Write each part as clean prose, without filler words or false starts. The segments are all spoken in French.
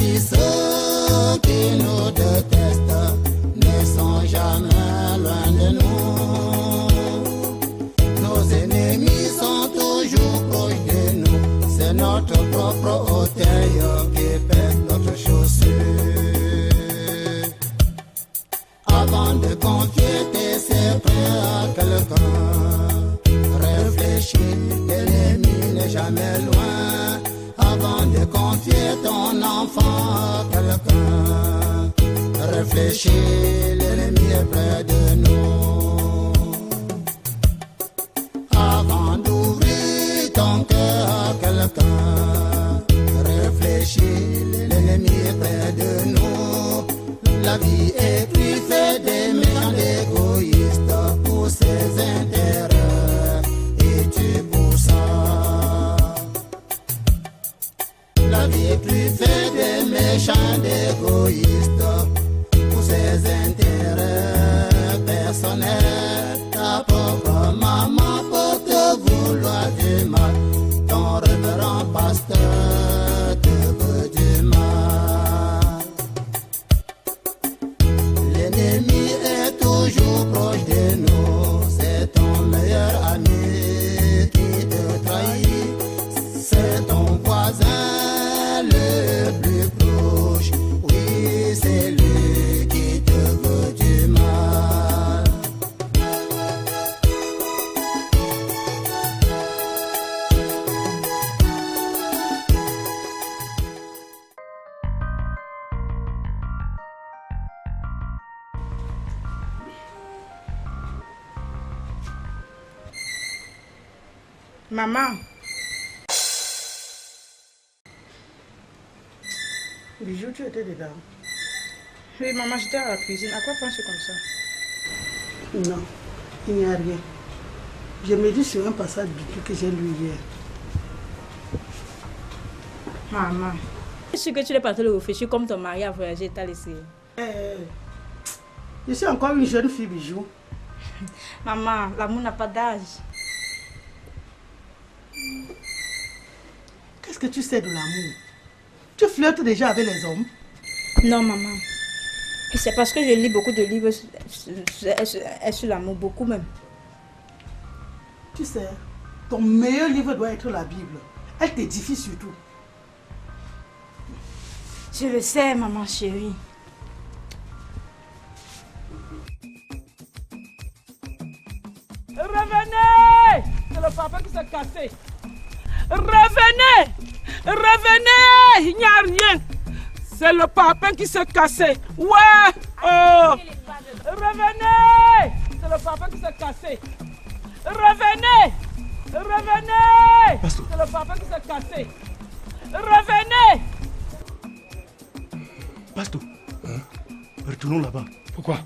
vie, ceux qui nous détestent ne sont jamais loin de nous. Nos ennemis sont toujours proches de nous. C'est notre propre orteil qui pèse notre chaussure. Avant de confier tes secrets à quelqu'un, réfléchis, l'ennemi n'est jamais loin. Avant de confier ton enfant à quelqu'un, réfléchis, l'ennemi est près de nous. Avant d'ouvrir ton cœur à quelqu'un, réfléchis, l'ennemi est près de nous. La vie est plus faite des méchants égoïstes pour ses intérêts, et tu pour ça. La vie est plus faite des méchants égoïstes pour ses intérêts personnels. Ta propre maman peut te vouloir du mal, ton révérend pasteur te veut du mal. L'ennemi est toujours proche de nous, c'est ton meilleur ami qui te trahit, c'est ton voisin le plus proche, oui c'est lui qui te veut du mal. Maman. Bijou, tu étais dedans? Oui, maman, j'étais à la cuisine. À quoi penses-tu comme ça? Non, il n'y a rien. Je me dis sur un passage du truc que j'ai lu hier. Maman. Est-ce que tu n'es pas trop réfléchir comme ton mari a voyagé et t'a laissé? Je suis encore une jeune fille, Bijou. Maman, l'amour n'a pas d'âge. Qu'est-ce que tu sais de l'amour? Tu flirtes déjà avec les hommes? Non, maman. Et c'est parce que je lis beaucoup de livres sur l'amour, beaucoup même. Tu sais, ton meilleur livre doit être la Bible. Elle t'édifie surtout. Je le sais, maman chérie. Revenez! C'est le papa qui s'est cassé. Revenez! Revenez! Il n'y a rien. C'est le papa qui s'est cassé. Ouais! Oh! Revenez! C'est le papa qui s'est cassé. Revenez! Revenez! Pasteur. C'est le papa qui s'est cassé. Revenez! Pasteur, retournons là-bas. Pourquoi?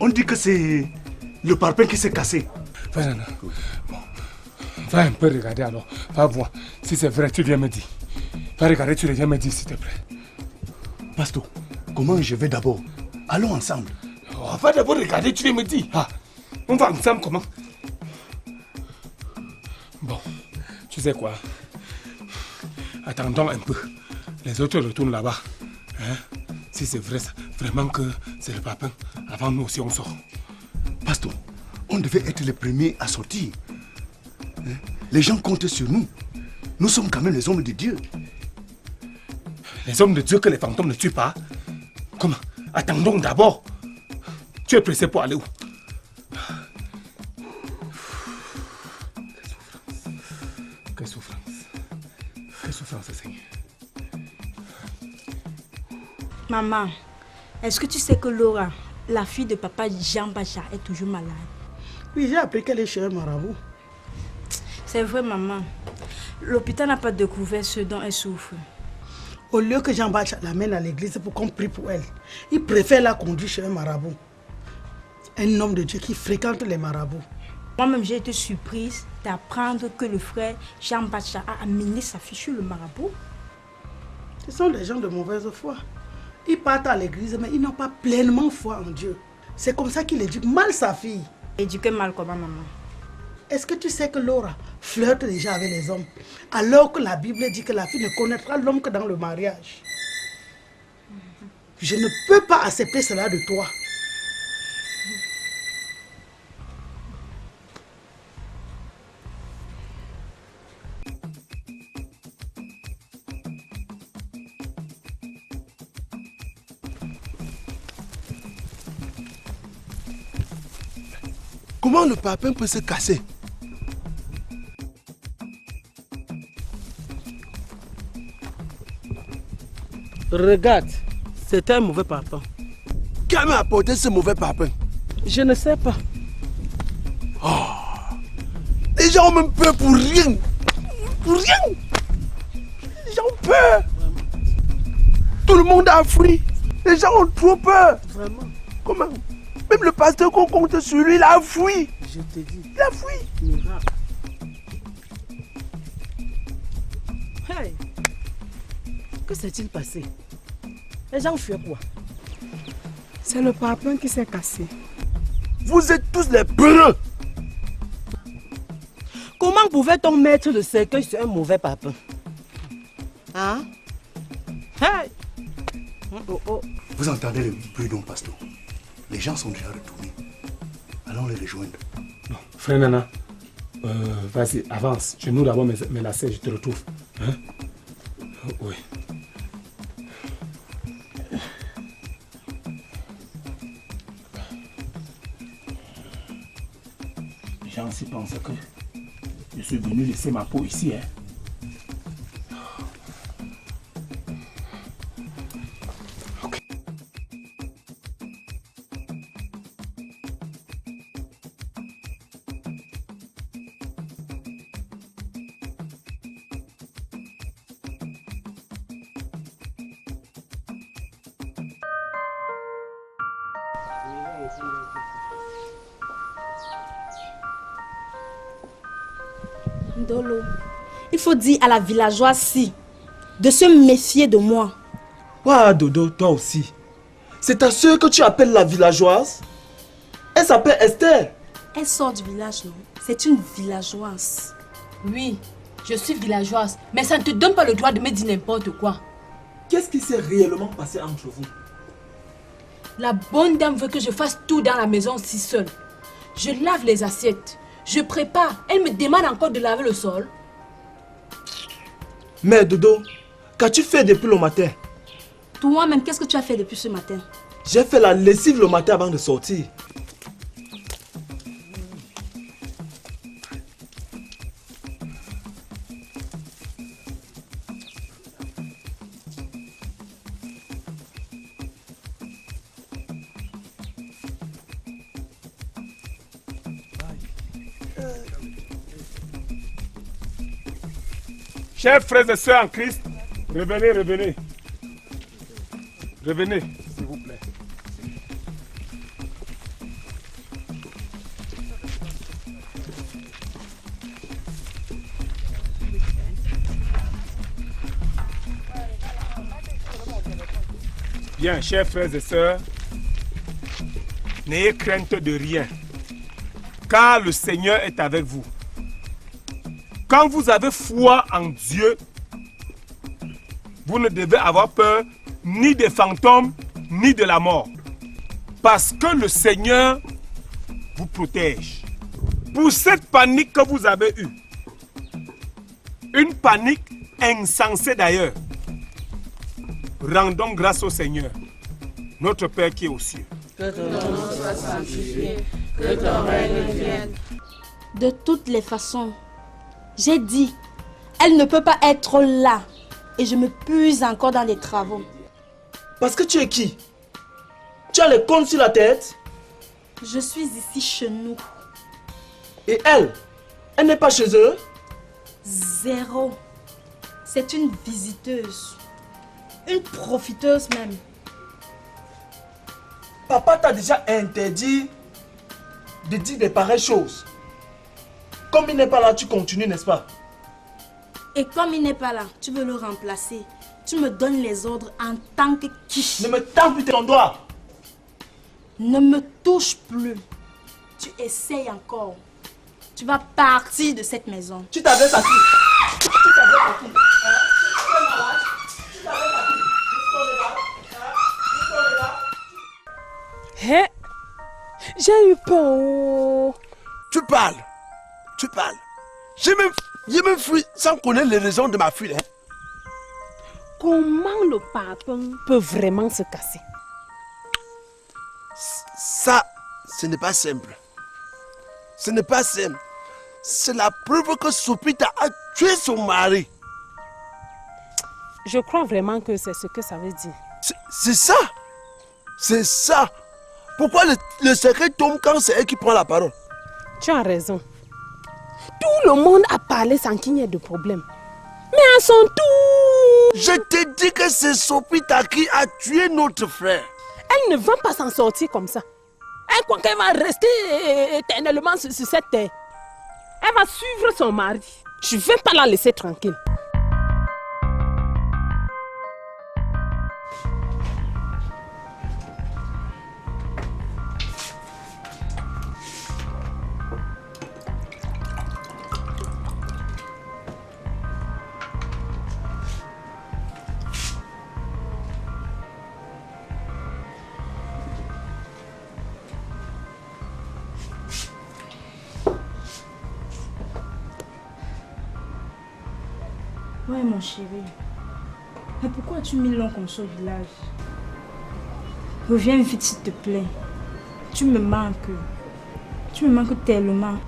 On dit que c'est le parpaing qui s'est cassé. Bon. Va un peu regarder alors. Va voir. Si c'est vrai, tu viens me dire. Va regarder, tu viens me dire s'il te plaît. Pasteur, comment je vais d'abord? Allons ensemble. Oh, va d'abord regarder, tu viens me dire. Ah, on va ensemble comment? Bon, tu sais quoi? Attendons un peu. Les autres retournent là-bas. Hein? Si c'est vrai, vraiment que c'est le papin, avant nous aussi on sort. Pasteur, on devait être les premiers à sortir. Hein? Les gens comptent sur nous. Nous sommes quand même les hommes de Dieu. Les hommes de Dieu que les fantômes ne tuent pas? Comment? Attendons d'abord. Tu es pressé pour aller où? Quelle souffrance. Quelle souffrance, Seigneur. Maman, est-ce que tu sais que Laura, la fille de papa Jean Bacha, est toujours malade? Oui, j'ai appris qu'elle est chez un marabout. C'est vrai, maman. L'hôpital n'a pas découvert ce dont elle souffre. Au lieu que Jean Bacha l'amène à l'église pour qu'on prie pour elle, il préfère la conduire chez un marabout. Un homme de Dieu qui fréquente les marabouts. Moi-même, j'ai été surprise d'apprendre que le frère Jean Bacha a amené sa fille chez le marabout. Ce sont des gens de mauvaise foi. Ils partent à l'église, mais ils n'ont pas pleinement foi en Dieu. C'est comme ça qu'il éduque mal sa fille. Éduquer mal comment, maman? Est-ce que tu sais que Laura flirte déjà avec les hommes, alors que la Bible dit que la fille ne connaîtra l'homme que dans le mariage? Je ne peux pas accepter cela de toi. Comment le papin peut se casser? Regarde, c'est un mauvais papin. Qui m'a apporté ce mauvais papin? Je ne sais pas. Les gens ont même peur pour rien. Pour rien. Les gens ont peur. Tout le monde a fui. Les gens ont trop peur. Vraiment. Comment? Même le pasteur qu'on compte sur lui, il a fui. Je te dis. Il a fui. Miracle. Hey! Que s'est-il passé? Les gens fuient quoi? C'est le papin qui s'est cassé. Vous êtes tous des peureux. Comment pouvait-on mettre le cercueil sur un mauvais papin? Hein? Hey! Oh, oh. Vous entendez le bruit d'un pasteur? Les gens sont déjà retournés. Allons les rejoindre. Non, frère Nana, vas-y, avance. Je noue d'abord mes lacets, je te retrouve. Hein? Oui. Les gens aussi pensent que je suis venu laisser ma peau ici. Hein? Ndolo, il faut dire à la villageoise-ci de se méfier de moi. Ouais, Dodo, toi aussi. C'est ta soeur que tu appelles la villageoise? Elle s'appelle Esther. Elle sort du village, non? C'est une villageoise. Oui, je suis villageoise, mais ça ne te donne pas le droit de me dire n'importe quoi. Qu'est-ce qui s'est réellement passé entre vous? La bonne dame veut que je fasse tout dans la maison si seule. Je lave les assiettes, je prépare. Elle me demande encore de laver le sol. Mais Dodo, qu'as-tu fait depuis le matin? Toi-même, qu'est-ce que tu as fait depuis ce matin? J'ai fait la lessive le matin avant de sortir. Chers frères et sœurs en Christ, revenez, revenez. Revenez, s'il vous plaît. Bien, chers frères et sœurs, n'ayez crainte de rien, car le Seigneur est avec vous. Quand vous avez foi en Dieu, vous ne devez avoir peur ni des fantômes, ni de la mort. Parce que le Seigneur vous protège. Pour cette panique que vous avez eue, une panique insensée d'ailleurs, rendons grâce au Seigneur, notre Père qui est aux cieux. Que ton nom soit sanctifié, que ton règne vienne. De toutes les façons, j'ai dit, elle ne peut pas être là. Et je me puise encore dans les travaux. Parce que tu es qui? Tu as les cornes sur la tête? Je suis ici chez nous. Et elle? Elle n'est pas chez eux? Zéro. C'est une visiteuse. Une profiteuse même. Papa t'a déjà interdit de dire des pareilles choses. Comme il n'est pas là, tu continues, n'est-ce pas? Et comme il n'est pas là, tu veux le remplacer. Tu me donnes les ordres en tant que quiche. Ne me tends plus ton doigt. Ne me touche plus. Tu essayes encore. Tu vas partir de cette maison. Tu t'adresses à qui? Tu t'adresses à qui? Tu es malade? Tu t'adresses à qui? J'ai eu peur. Tu parles. J'ai même fui sans connaître les raisons de ma fuite. Hein. Comment le papin peut vraiment se casser? Ça, ce n'est pas simple. C'est la preuve que Sopita a tué son mari. Je crois vraiment que c'est ce que ça veut dire. C'est ça. Pourquoi le secret tombe quand c'est elle qui prend la parole? Tu as raison. Tout le monde a parlé sans qu'il y ait de problème. Mais à son tour... Je te dis que c'est Sopita qui a tué notre frère. Elle ne va pas s'en sortir comme ça. Elle croit qu'elle va rester éternellement sur cette terre. Elle va suivre son mari. Je ne vais pas la laisser tranquille. Ouais, mon chéri. Mais pourquoi as-tu mis long comme ça au village? Reviens vite, s'il te plaît. Tu me manques. Tu me manques tellement.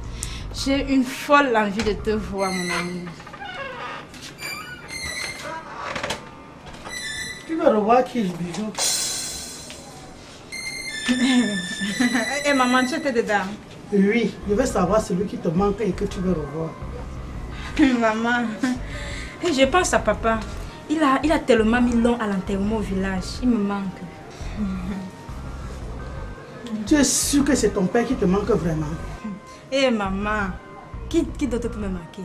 J'ai une folle envie de te voir, mon ami. Tu veux revoir qui, Bijou? Eh maman, tu étais dedans? Oui, je veux savoir celui qui te manque et que tu veux revoir. Maman, je pense à papa. Il a tellement mis long à l'enterrement au village. Il me manque. Tu es sûr que c'est ton père qui te manque vraiment? Eh maman, qui d'autre peut me manquer?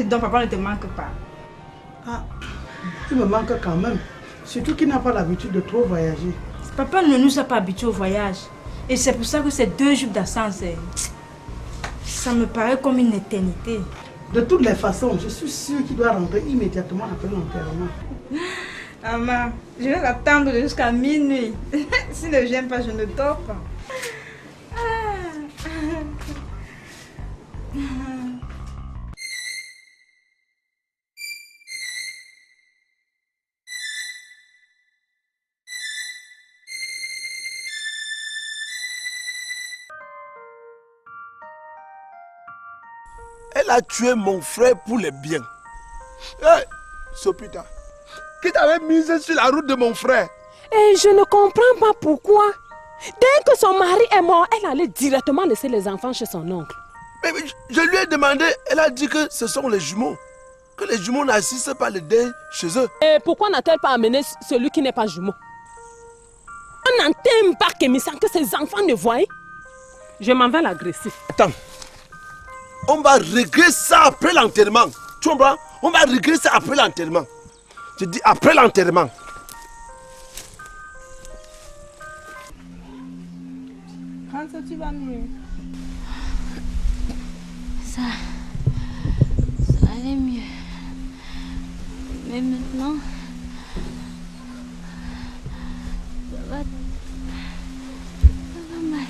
Donc papa ne te manque pas. Ah, il me manque quand même. Surtout qu'il n'a pas l'habitude de trop voyager. Papa ne nous a pas habitués au voyage. Et c'est pour ça que ces 2 jours d'absence, ça me paraît comme une éternité. De toutes les façons, je suis sûre qu'il doit rentrer immédiatement après l'enterrement. Maman, je vais l'attendre jusqu'à minuit. S'il ne vient pas, je ne dors pas. Elle a tué mon frère pour les biens. Hey, Sopita, qui t'avait misé sur la route de mon frère? Et je ne comprends pas pourquoi. Dès que son mari est mort, elle allait directement laisser les enfants chez son oncle. Mais je lui ai demandé, elle a dit que ce sont les jumeaux. Que les jumeaux n'assistent pas le deuil chez eux. Et pourquoi n'a-t-elle pas amené celui qui n'est pas jumeau? On n'entend pas que ses enfants ne voient. Je m'en vais l'agresser. Attends. On va régler ça après l'enterrement. Tu comprends? On va régler ça après l'enterrement. Je dis après l'enterrement. Quand tu vas mieux? Ça allait mieux. Mais maintenant, ça va mal.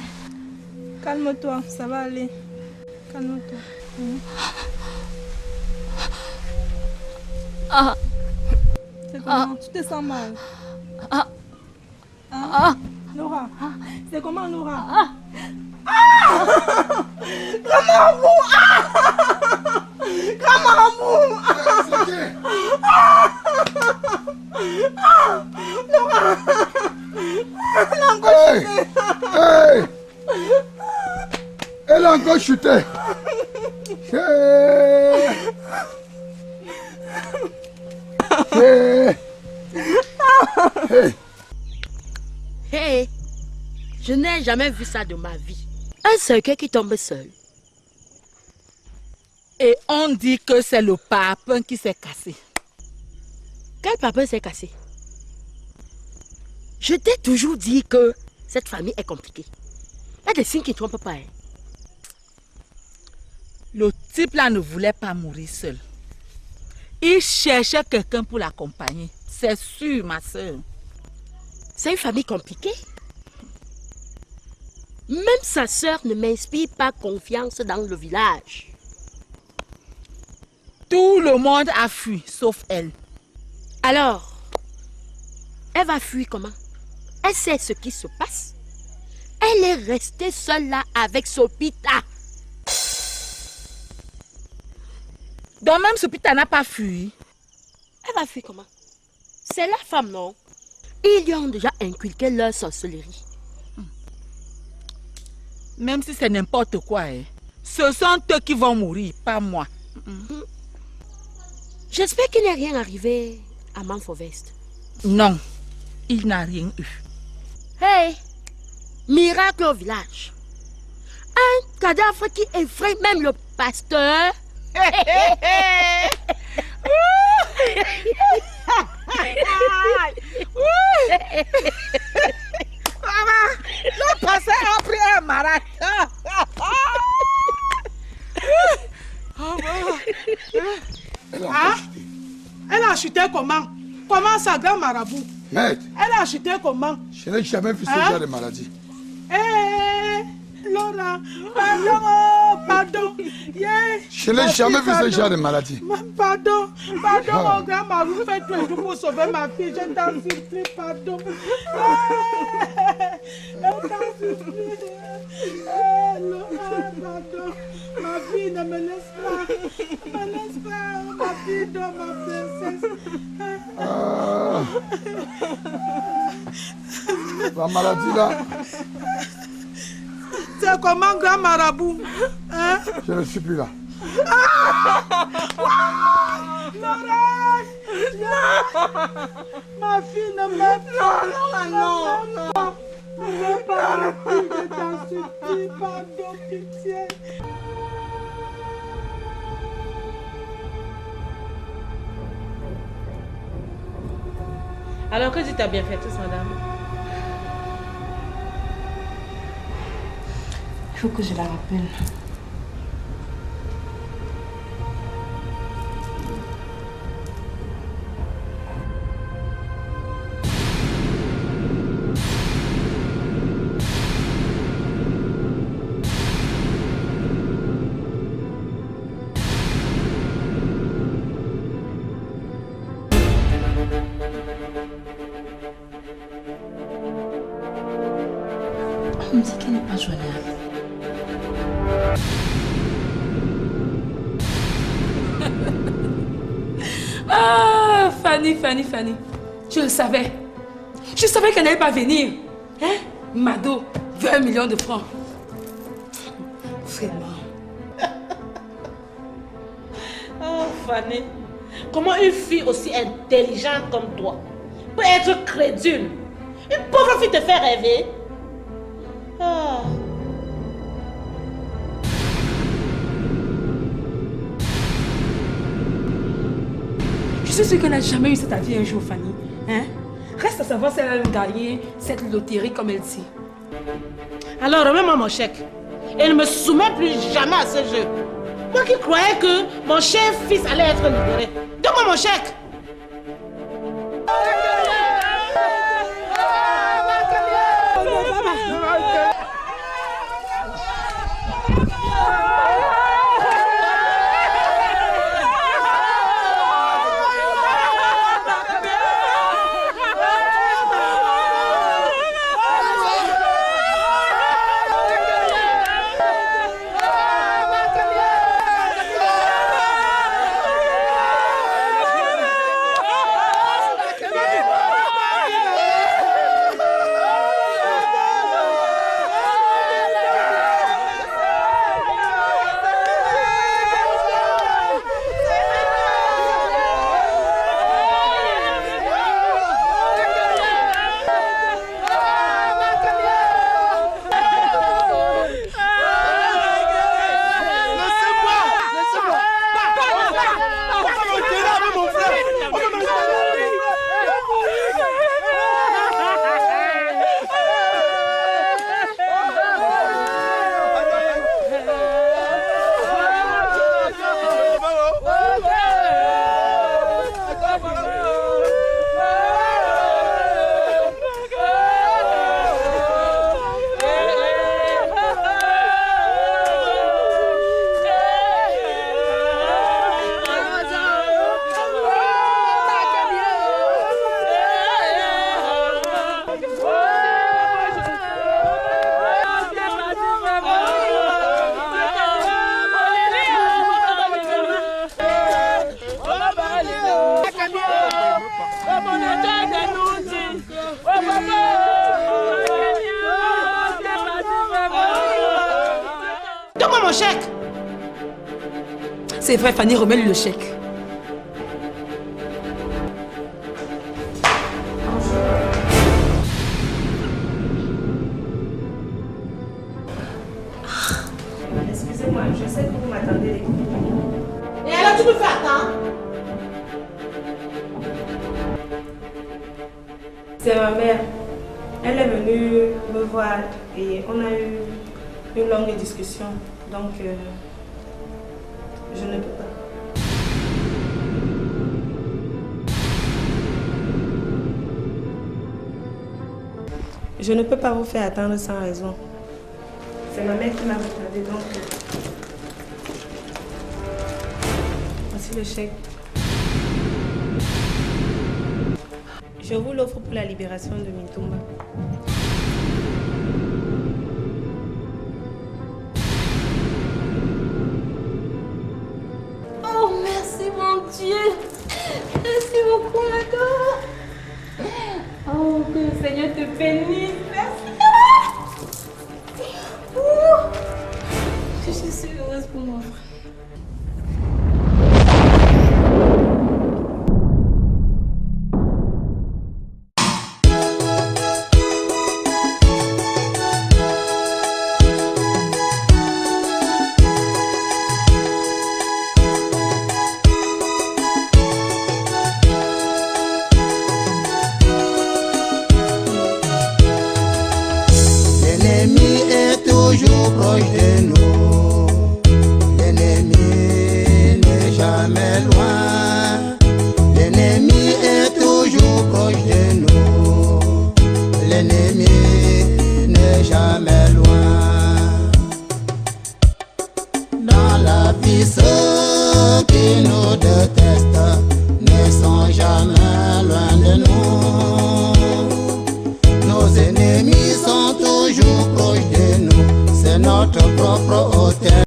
Calme-toi, ça va aller. Calme-toi. Ah. C'est comment? Tu te sens mal? Ah. Hein? Ah. Laura, c'est comment Laura? Ah. Grand-marabout! Grand-marabout! Laura! Hey! Elle a encore chuté. Hey, je n'ai jamais vu ça de ma vie. Un cercueil qui tombe seul. Et on dit que c'est le papin qui s'est cassé. Quel papin s'est cassé? Je t'ai toujours dit que cette famille est compliquée. Il y a des signes qui ne trompent pas. Hein. Le type là ne voulait pas mourir seul. Il cherchait quelqu'un pour l'accompagner. C'est sûr, ma soeur. C'est une famille compliquée. Même sa sœur ne m'inspire pas confiance dans le village. Tout le monde a fui, sauf elle. Alors, elle va fuir comment? Elle sait ce qui se passe. Elle est restée seule là avec Sopita. Donc même Sopita n'a pas fui. Elle va fuir comment? C'est la femme, non? Ils lui ont déjà inculqué leur sorcellerie. Même si c'est n'importe quoi, hein. Ce sont eux qui vont mourir, pas moi. J'espère qu'il n'est rien arrivé à Manfovest. Non, il n'a rien eu. Hey, miracle au village. Un cadavre qui effraie même le pasteur. Le pasteur a pris un malade. Ah, elle a chuté comment? Comment ça, grand marabout? Maître, Elle a chuté comment? je n'ai jamais vu ce genre de maladie. Laura, pardon, oh, pardon. Yeah. Je n'ai jamais vu ce genre de maladie. Pardon, mon grand marabout, fais tout pour sauver ma fille. Je t'en supplie, pardon. Je t'en supplie. Laura, pardon. Ma fille, ne me laisse pas. Ne me laisse pas. Ma fille, dort, ma princesse. La maladie là. C'est comment, grand marabout? Hein? Je ne suis plus là. Laura! Ma fille ne meurt pas. Non. Ne meurt pas, ma fille, je t'en supplie. Pardon, pitié. Alors que dit ta bienfaitrice, madame? Il faut que je la rappelle. On me dit qu'elle n'est pas joignable. Ah, Fanny. Je le savais. Je savais qu'elle n'allait pas venir. Hein? Mado, 20 millions de francs. Vraiment. Oh, Fanny. Comment une fille aussi intelligente comme toi peut être crédule? Une pauvre fille te fait rêver? Ah. Je suis sûre qu'elle n'a jamais eu cet avis un jour, Fanny. Hein? Reste à savoir si elle a gagné cette loterie comme elle dit. Alors, remets-moi mon chèque. Et ne me soumets plus jamais à ce jeu. Moi qui croyais que mon cher fils allait être libéré. Donne-moi mon chèque. chèque. C'est vrai, Fanny, remets-lui le chèque. Excusez-moi, je sais que vous m'attendez. Et alors tu me fais attendre? C'est ma mère. Elle est venue me voir et on a eu une longue discussion. Donc, je ne peux pas. Je ne peux pas vous faire attendre sans raison. C'est ma mère qui m'a retardé, donc... voici le chèque. Je vous l'offre pour la libération de Mintumba. Oh, merci mon Dieu. Merci beaucoup, Mado. Oh, que le Seigneur te bénisse. Merci. Je suis heureuse pour moi. L'ennemi est toujours proche de nous. L'ennemi n'est jamais loin. L'ennemi est toujours proche de nous. L'ennemi n'est jamais loin. Dans la vie, ceux qui nous détestent ne sont jamais loin de nous. Nos ennemis sont toujours proches de nous, c'est notre propre hôtel.